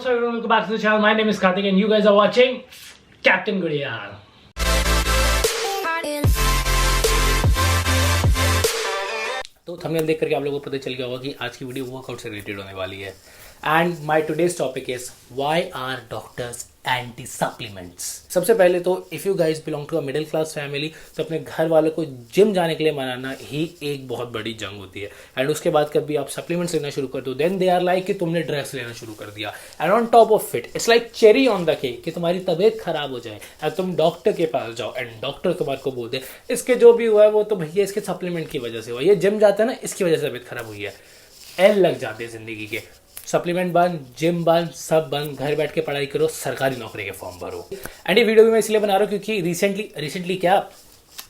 What's up everyone, welcome back to the channel. My name is Karthik and you guys are watching Captain Gudiyar. तो thumbnail देख करके आप लोगों को पता चल गया होगा कि आज की वीडियो वर्कआउट से रिलेटेड होने वाली है. And my today's topic is why are doctors anti supplements. सबसे पहले तो if you guys belong to a middle class family तो अपने घर वालों को जिम जाने के लिए मनाना ही एक बहुत बड़ी जंग होती है. एंड उसके बाद कभी आप सप्लीमेंट्स लेना शुरू कर दो देन दे आर लाइक कि तुमने ड्रग्स लेना शुरू कर दिया. And on top of it it's like cherry on the cake कि तुम्हारी तबीयत खराब हो जाए एंड तुम डॉक्टर के पास जाओ एंड डॉक्टर तुम्हारे को बोल दे इसके जो भी हुआ है वो तो भैया इसके सप्लीमेंट की वजह से हुआ, ये जिम जाता है ना इसकी वजह से तबीयत खराब हुई है. एल लग जाते हैं जिंदगी के. सप्लीमेंट बंद, जिम बंद, सब बंद, घर बैठ के पढ़ाई करो, सरकारी नौकरी के फॉर्म भरो. एंड ये वीडियो भी मैं इसलिए बना रहा हूँ क्योंकि रिसेंटली क्या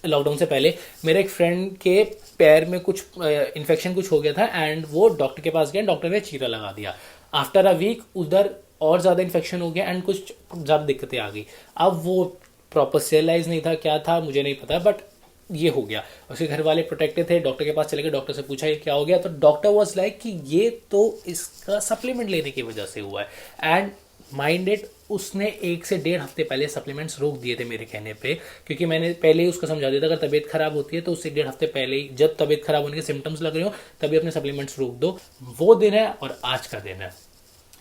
लॉकडाउन से पहले मेरे एक फ्रेंड के पैर में कुछ इन्फेक्शन कुछ हो गया था एंड वो डॉक्टर के पास गया, डॉक्टर ने चीरा लगा दिया. आफ्टर अ वीक उधर और ज़्यादा इन्फेक्शन हो गया एंड कुछ ज़्यादा दिक्कतें आ गई. अब वो प्रॉपर स्टेरिलाइज नहीं था, क्या था मुझे नहीं पता, बट ये हो गया. उसके घर वाले प्रोटेक्टेड थे, डॉक्टर के पास चले गए, डॉक्टर से पूछा ये क्या हो गया तो डॉक्टर वाज लाइक कि ये तो इसका सप्लीमेंट लेने की वजह से हुआ है. एंड माइंडेड उसने 1 से 1.5 हफ्ते पहले सप्लीमेंट्स रोक दिए थे मेरे कहने पे, क्योंकि मैंने पहले ही उसको समझा दिया था अगर तबीयत खराब होती है तो उससे 1.5 हफ्ते पहले ही जब तबीयत खराब होने के सिम्टम्स लग रहे हो तभी अपने सप्लीमेंट्स रोक दो. वो दिन है और आज का दिन है.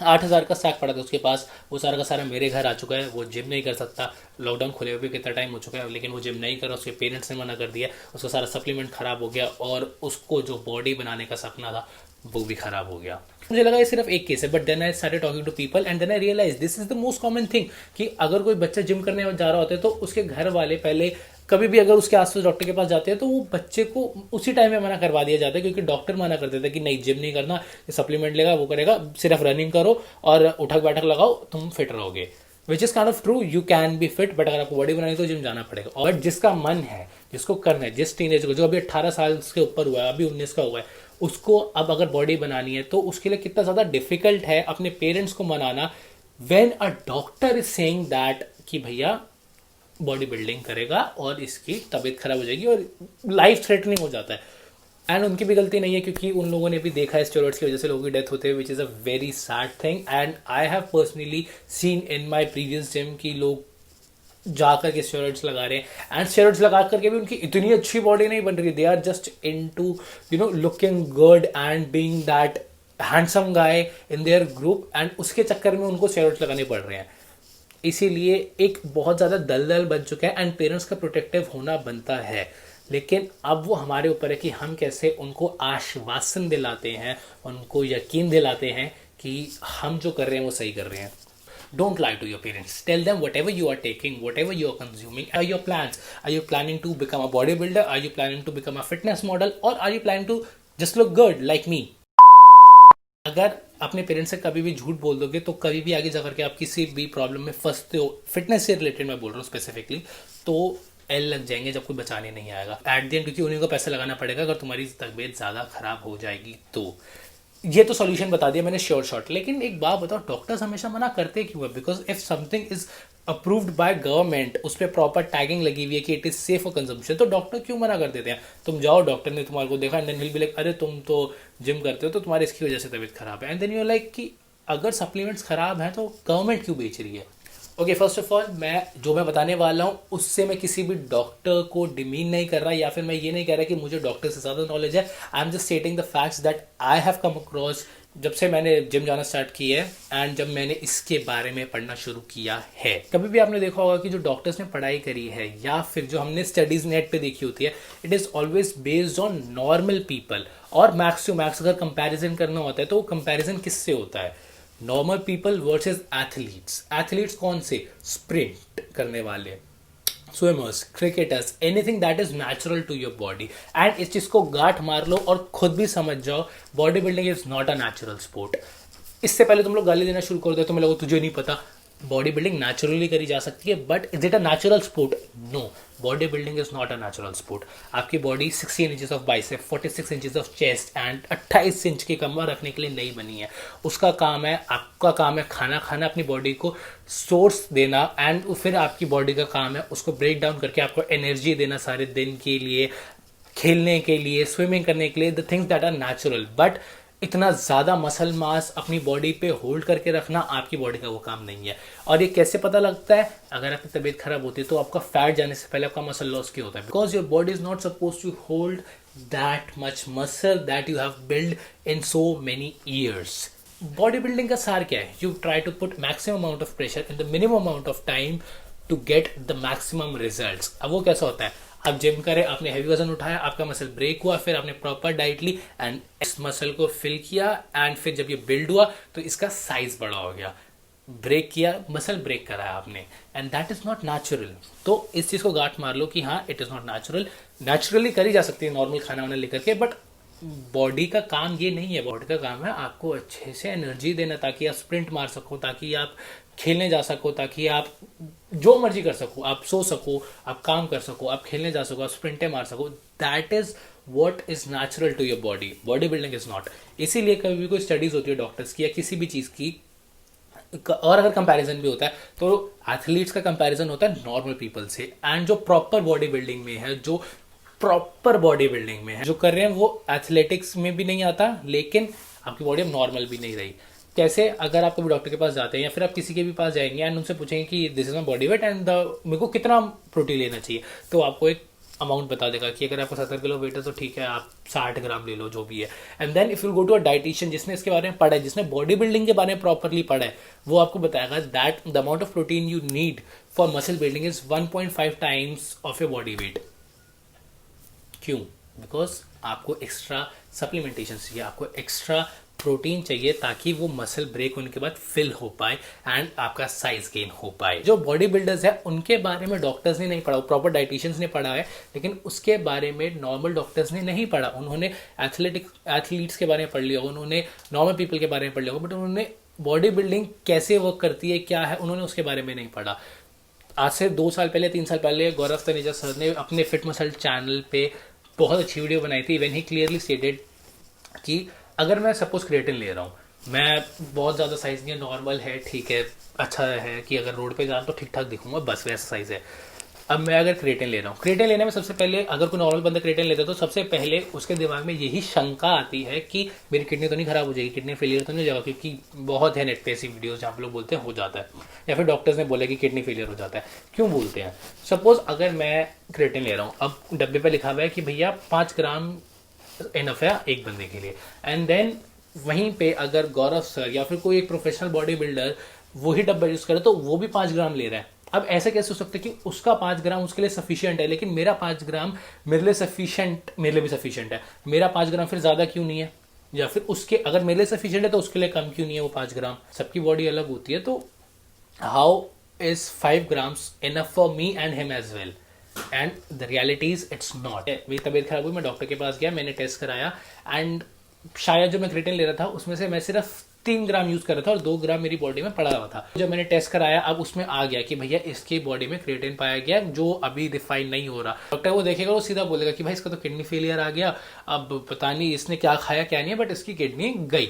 8,000 का स्टॉक पड़ा था उसके पास, वो सारा का सारा मेरे घर आ चुका है. वो जिम नहीं कर सकता, लॉकडाउन खुले हुए भी कितना टाइम हो चुका है लेकिन वो जिम नहीं कर रहा. उसके पेरेंट्स ने मना कर दिया, उसका सारा सप्लीमेंट खराब हो गया और उसको जो बॉडी बनाने का सपना था वो भी खराब हो गया. मुझे लगा ये सिर्फ एक केस है but then I started talking to people and then I realize this is the most common thing कि अगर कोई बच्चा जिम करने जा रहा होता है तो उसके घर वाले पहले कभी भी अगर उसके आसपास डॉक्टर के पास जाते हैं तो वो बच्चे को उसी टाइम में मना करवा दिया जाता है क्योंकि डॉक्टर मना कर देता है कि नहीं जिम नहीं करना, ये सप्लीमेंट लेगा वो करेगा, सिर्फ रनिंग करो और उठक बैठक लगाओ तुम फिट रहोगे. Which is kind of true, you can be fit but अगर आपको बॉडी बनानी तो जिम जाना पड़ेगा. और जिसका मन है, जिसको करना है, जिस टीनेज को जो अभी 18 साल के ऊपर हुआ है, अभी 19 का हुआ है, उसको अब अगर बॉडी बनानी है तो उसके लिए कितना ज़्यादा डिफिकल्ट है अपने पेरेंट्स को मनाना when a doctor is saying that कि भैया बॉडी बिल्डिंग करेगा और इसकी तबीयत खराब हो जाएगी और लाइफ थ्रेटनिंग हो जाता है. एंड उनकी भी गलती नहीं है क्योंकि उन लोगों ने भी देखा है स्टेरॉइड्स की वजह से लोगों की डेथ होते हैं which is a very sad thing. And I have personally seen in my previous gym कि लोग जाकर के स्टेरॉइड्स लगा रहे हैं एंड स्टेरॉइड्स लगा करके भी उनकी इतनी अच्छी बॉडी नहीं बन रही. They are just into looking good and being that handsome guy in their group and उसके चक्कर में उनको स्टेरॉइड्स लगाने पड़ रहे हैं. इसीलिए एक बहुत ज़्यादा दलदल बन चुका है एंड पेरेंट्स का प्रोटेक्टिव होना बनता है. लेकिन अब वो हमारे ऊपर है कि हम कैसे उनको आश्वासन दिलाते हैं, उनको यकीन दिलाते हैं कि हम जो कर रहे हैं वो सही कर रहे हैं. Don't lie to your parents. Tell them whatever you are taking, whatever you are consuming are your plans. Are you planning to become a bodybuilder? Are you planning to become a fitness model? Or are you planning to just look good like me? अगर अपने parents से कभी भी झूठ बोल दोगे तो कभी भी आगे जाकर के आप किसी भी प्रॉब्लम में फंसते हो, फिटनेस से रिलेटेड मैं बोल रहा हूँ स्पेसिफिकली, तो एल लग जाएंगे जब कोई बचाने नहीं आएगा एट द एंड, क्योंकि उन्हीं को पैसा लगाना पड़ेगा अगर तुम्हारी तबीयत ज़्यादा खराब हो जाएगी तो. ये तो सॉल्यूशन बता दिया मैंने श्योर शॉर्ट. लेकिन एक बात बताओ, डॉक्टर्स हमेशा मना करते क्यों है? Because if something is approved by government, उस पर प्रॉपर टैगिंग लगी हुई है कि it is safe for consumption, तो डॉक्टर क्यों मना कर देते हैं? तुम जाओ, डॉक्टर ने तुम्हारे को देखा and then will be like अरे तुम तो जिम करते हो तो तुम्हारी इसकी वजह से तबीयत खराब है. And then you are like कि अगर सप्लीमेंट्स खराब हैं तो गवर्नमेंट क्यों बेच रही है? ओके, फर्स्ट ऑफ ऑल मैं बताने वाला हूँ उससे मैं किसी भी डॉक्टर को डिमीन नहीं कर रहा या फिर मैं ये नहीं कह रहा कि मुझे डॉक्टर से ज़्यादा नॉलेज है. I am just stating the facts that I have come across जब से मैंने जिम जाना स्टार्ट किया है एंड जब मैंने इसके बारे में पढ़ना शुरू किया है. कभी भी आपने देखा होगा कि जो डॉक्टर्स ने पढ़ाई करी है या फिर जो हमने स्टडीज़ नेट पे देखी होती है, it is always based on normal people. और मैक्स टू मैक्स अगर कंपैरिजन करना होता है तो वो कंपैरिजन किससे होता है? Normal people versus athletes. Athletes कौन से? स्प्रिंट करने वाले, swimmers, cricketers, anything that is natural to your body. And इस चीज़ को गांठ मार लो और खुद भी समझ जाओ, body building is not a natural sport. इससे पहले तुम लोग गाली देना शुरू कर दो तो तुम्हें लगा तुझे नहीं पता. बॉडी बिल्डिंग नेचुरली करी जा सकती है but is it a natural sport? No, body building is not a natural sport. आपकी body 16 inches of bicep, 46 inches of chest and 28 inch की कमर रखने के लिए नहीं बनी है. उसका काम है, आपका काम है खाना खाना, अपनी बॉडी को सोर्स देना एंड फिर आपकी बॉडी का काम है उसको ब्रेक डाउन करके आपको एनर्जी देना सारे दिन के लिए, खेलने के लिए, स्विमिंग करने के लिए, the things that are natural. But इतना ज़्यादा मसल मास अपनी बॉडी पे होल्ड करके रखना आपकी बॉडी का वो काम नहीं है। और ये कैसे पता लगता है? अगर आपकी तबीयत खराब होती है तो आपका फैट जाने से पहले आपका मसल लॉस क्यों होता है? Because your body is not suppose to hold that much muscle that you have build in so many years. Body building का सार क्या है? You try to put maximum amount of pressure in the minimum amount of time to get the maximum results. अब वो कैसा होता है? आप जिम करें, आपने हैवी वजन उठाया, आपका मसल ब्रेक हुआ, फिर आपने प्रॉपर डाइट ली एंड इस मसल को फिल किया एंड फिर जब ये बिल्ड हुआ तो इसका साइज बड़ा हो गया। ब्रेक किया, मसल ब्रेक कराया आपने, and that is not natural. तो इस चीज को गांठ मार लो कि हाँ, it is not natural. Naturally करी जा सकती है नॉर्मल खाना वाना लेकर के, बट बॉडी का काम ये नहीं है। बॉडी का काम है आपको अच्छे से एनर्जी देना, ताकि आप स्प्रिंट मार सको, ताकि आप खेलने जा सको, ताकि आप जो मर्जी कर सको, आप सो सको, आप काम कर सको, आप खेलने जा सको, आप स्प्रिंटें मार सको। That is what is natural to your body. Body building is not. इसीलिए कभी भी कोई स्टडीज होती है डॉक्टर्स की या किसी भी चीज की, और अगर कंपैरिजन भी होता है तो एथलीट्स का कंपैरिजन होता है नॉर्मल पीपल से। एंड जो प्रॉपर बॉडी बिल्डिंग में है, जो प्रॉपर बॉडी बिल्डिंग में है, जो कर रहे हैं, वो एथलेटिक्स में भी नहीं आता, लेकिन आपकी बॉडी अब नॉर्मल भी नहीं रही। कैसे? अगर आप कभी डॉक्टर के पास जाते हैं या फिर आप किसी के भी पास जाएंगे एंड उनसे पूछेंगे कि this is my body weight and मेरे को कितना प्रोटीन लेना चाहिए, तो आपको एक अमाउंट बता देगा कि अगर आपको 70 किलो वेट है तो ठीक है, आप 60 ग्राम ले लो, जो भी है। And then if you go to a dietitian जिसने इसके बारे में पढ़ा है, जिसने बॉडी बिल्डिंग के बारे में प्रॉपरली पढ़ा है, वो आपको बताएगा that the amount of protein you need for muscle building is 1.5 times of your body weight. क्यों? बिकॉज आपको एक्स्ट्रा सप्लीमेंटेशन चाहिए, आपको एक्स्ट्रा प्रोटीन चाहिए, ताकि वो मसल ब्रेक होने के बाद फिल हो पाए एंड आपका साइज गेन हो पाए। जो बॉडी बिल्डर्स है उनके बारे में डॉक्टर्स ने नहीं पढ़ा, प्रॉपर डाइटिशियंस ने पढ़ा है, लेकिन उसके बारे में नॉर्मल डॉक्टर्स ने नहीं पढ़ा। उन्होंने एथलीट्स के बारे में पढ़ लिया, उन्होंने नॉर्मल पीपल के बारे में पढ़ लिया, बट उन्होंने बॉडी बिल्डिंग कैसे वर्क करती है, क्या है, उन्होंने उसके बारे में नहीं पढ़ा। आज से 2 साल पहले, 3 साल पहले गौरव तनेजा सर ने अपने फिट मसल चैनल पे बहुत अच्छी वीडियो बनाई थी, व्हेन ही क्लियरली स्टेटेड कि अगर मैं सपोज क्रिएटिन ले रहा हूँ, मैं बहुत ज़्यादा साइज नहीं है, नॉर्मल है, ठीक है, अच्छा है कि अगर रोड पे जाऊँ तो ठीक ठाक दिखूंगा, बस वैसा साइज है। अब मैं अगर क्रिएटिन ले रहा हूँ, क्रिएटिन लेने में सबसे पहले, अगर कोई नॉर्मल बंदा क्रिएटिन लेता है तो सबसे पहले उसके दिमाग में यही शंका आती है कि मेरी किडनी तो नहीं खराब हो जाएगी, किडनी फेलियर तो नहीं हो जाएगा, क्योंकि बहुत है नेट पे ऐसी वीडियोस जहाँ पे लोग बोलते हैं हो जाता है, या फिर डॉक्टर्स ने बोला कि किडनी फेलियर हो जाता है। क्यों बोलते हैं? सपोज अगर मैं क्रिएटिन ले रहा हूँ, अब डब्बे पर लिखा हुआ है कि भैया 5 ग्राम इनफ है एक बंदे के लिए, एंड देन वहीं पे अगर गौरव सर या फिर कोई एक प्रोफेशनल बॉडी बिल्डर वही डब्बा यूज करे तो वो भी 5 ग्राम ले रहा है। अब ऐसे कैसे हो सकता है कि उसका 5 ग्राम उसके लिए सफिशियंट है, लेकिन मेरा 5 ग्राम मेरे लिए सफिशियंट, मेरे लिए भी सफिशियंट है, मेरा 5 ग्राम फिर ज्यादा क्यों नहीं है? या फिर उसके, अगर मेरे लिए सफिशियंट है तो उसके लिए कम क्यों नहीं है वो 5 ग्राम? सबकी बॉडी अलग होती है, तो how is 5 grams enough for me and him as well? And the reality is it's not. मेरी तबीयत खराब हुई, मैं डॉक्टर के पास गया, मैंने टेस्ट कराया, एंड शायद जो मैं क्रिएटिन ले रहा था उसमें से मैं सिर्फ 3 ग्राम यूज कर रहा था और 2 ग्राम मेरी बॉडी में पड़ा हुआ था। जब मैंने टेस्ट कराया, अब उसमें आ गया कि भैया इसकी बॉडी में क्रिएटिन पाया गया जो अभी डिफाइन नहीं हो रहा। डॉक्टर वो देखेगा, वो सीधा बोलेगा कि भाई इसका तो किडनी फेलियर आ गया, अब पता नहीं इसने क्या खाया क्या नहीं है, बट इसकी किडनी गई।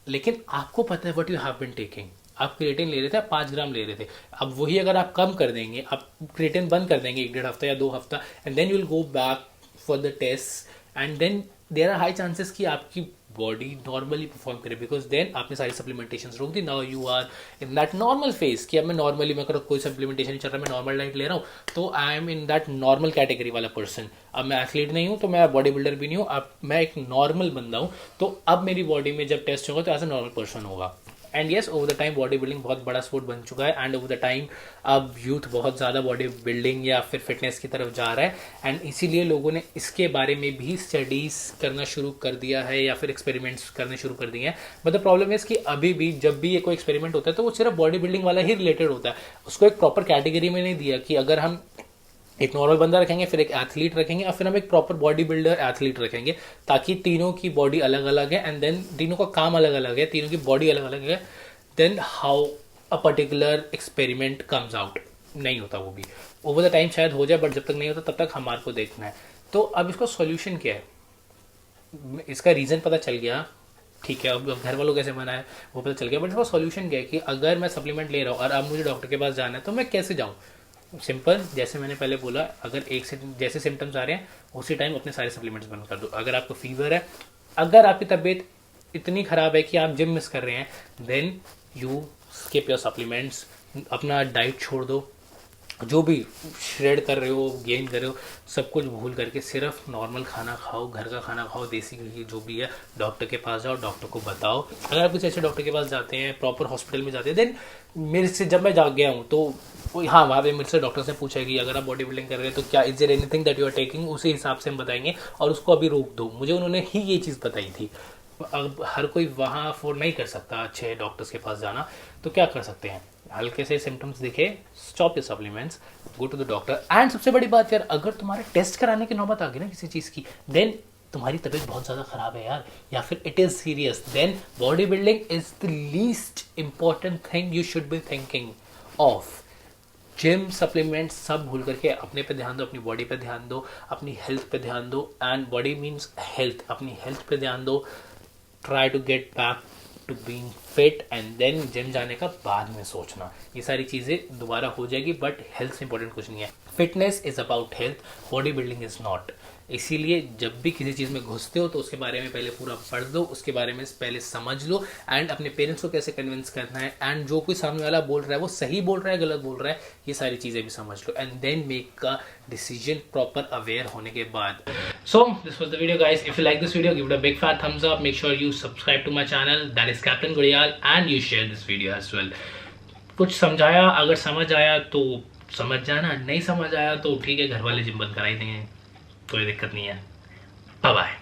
लेकिन आपको पता है what you have been taking. आप क्रिएटिन ले रहे थे, आप 5 ग्राम ले रहे थे, अब वही अगर आप कम कर देंगे, आप क्रिएटिन बंद कर देंगे 1-1.5 हफ्ता या 2 हफ्ता, and then you will go back for the test, and then there are high chances कि आपकी बॉडी नॉर्मली परफॉर्म करे, बिकॉज देन आपने सारी सप्लीमेंटेशन रोक दी। Now you are in that normal phase कि अब मैं नॉर्मली, मैं अगर कोई सप्लीमेंटेशन नहीं चल रहा, मैं नॉर्मल डाइट ले रहा हूँ, तो I am in that normal category वाला पर्सन। अब मैं एथलीट नहीं हूँ, तो मैं बॉडी बिल्डर भी नहीं हूँ, अब मैं एक नॉर्मल बंदा हूँ, तो अब मेरी बॉडी में जब टेस्ट होगा तो एज अ नॉर्मल पर्सन होगा। And yes, over the time body building बहुत बड़ा स्पोर्ट बन चुका है, एंड ओवर द टाइम अब यूथ बहुत ज़्यादा बॉडी बिल्डिंग या फिर फिटनेस की तरफ जा रहा है, एंड इसीलिए लोगों ने इसके बारे में भी स्टडीज़ करना शुरू कर दिया है या फिर एक्सपेरिमेंट्स करने शुरू कर दिए हैं। बट द प्रॉब्लम इज कि अभी भी जब भी ये कोई एक्सपेरिमेंट होता है तो वो सिर्फ बॉडी बिल्डिंग वाला ही रिलेटेड होता है, उसको एक प्रॉपर कैटेगरी में नहीं दिया कि अगर हम एक नॉर्मल बंदा रखेंगे, फिर एक एथलीट रखेंगे, और फिर हम एक प्रॉपर बॉडी बिल्डर एथलीट रखेंगे, ताकि तीनों की बॉडी अलग अलग है, एंड देन तीनों का काम अलग अलग है, तीनों की बॉडी अलग अलग है, then how a particular experiment comes out. नहीं होता वो भी, ओवर द टाइम शायद हो जाए, बट जब तक नहीं होता तब तक हमारे को देखना है। तो अब इसका सॉल्यूशन क्या है? इसका रीज़न पता चल गया, ठीक है, अब घर वालों कैसे मना है वो पता चल गया, बट इसका सॉल्यूशन क्या है कि अगर मैं सप्लीमेंट ले रहा हूँ और अब मुझे डॉक्टर के पास जाना है तो मैं कैसे जाऊँ? सिंपल, जैसे मैंने पहले बोला, अगर एक से जैसे सिम्टम्स आ रहे हैं उसी टाइम अपने सारे सप्लीमेंट्स बंद कर दो। अगर आपको फीवर है, अगर आपकी तबीयत इतनी ख़राब है कि आप जिम मिस कर रहे हैं, then you skip your supplements, अपना डाइट छोड़ दो, जो भी श्रेड कर रहे हो, गेन कर रहे हो, सब कुछ भूल करके सिर्फ नॉर्मल खाना खाओ, घर का खाना खाओ, देसी घी जो भी है। डॉक्टर के पास जाओ, डॉक्टर को बताओ। अगर आप किसी ऐसे डॉक्टर के पास जाते हैं, प्रॉपर हॉस्पिटल में जाते हैं, देन मेरे से जब मैं जा गया हूँ तो हाँ, वहाँ पे मेरे से डॉक्टर से पूछा कि अगर आप बॉडी बिल्डिंग कर रहे हैं तो क्या is there anything that you are taking, उसी हिसाब से हम बताएंगे और उसको अभी रोक दो। मुझे उन्होंने ही ये चीज़ बताई थी। अब हर कोई वहाँ अफोर्ड नहीं कर सकता अच्छे डॉक्टर्स के पास जाना, तो क्या कर सकते हैं, हल्के से सिम्टम्स दिखे, stop your supplements, go to the doctor. And सबसे बड़ी बात यार, अगर तुम्हारे टेस्ट कराने की नौबत आ गई ना किसी चीज़ की, देन तुम्हारी तबीयत बहुत ज़्यादा ख़राब है यार, या फिर it is serious, then body building is the least important thing you should be thinking of. Gym supplements सब भूल करके अपने पे ध्यान दो, अपनी बॉडी पे ध्यान दो, अपनी हेल्थ पे ध्यान दो। एंड बॉडी मीन्स हेल्थ, अपनी हेल्थ पे ध्यान दो। Try to get back to being fit and then gym जाने का बाद में सोचना, ये सारी चीज़ें दोबारा हो जाएगी, बट हेल्थ से इंपॉर्टेंट कुछ नहीं है। Fitness is about health, body building is not. इसीलिए जब भी किसी चीज़ में घुसते हो तो उसके बारे में पहले पूरा पढ़ दो, उसके बारे में पहले समझ लो, एंड अपने पेरेंट्स को कैसे कन्विंस करना है, एंड जो कोई सामने वाला बोल रहा है वो सही बोल रहा है गलत बोल रहा है, ये सारी चीज़ें भी समझ लो, and then make a decision proper aware होने के बाद। So this was the video guys, if you like this video give it a big fat thumbs up, make sure you subscribe to my channel that is captain Gudiyal, and you share this video as well. कुछ समझाया, अगर समझ आया तो समझ जाना, नहीं समझ आया तो ठीक है, घर वाले जिम बंद कराई देंगे, कोई दिक्कत नहीं है। Bye bye.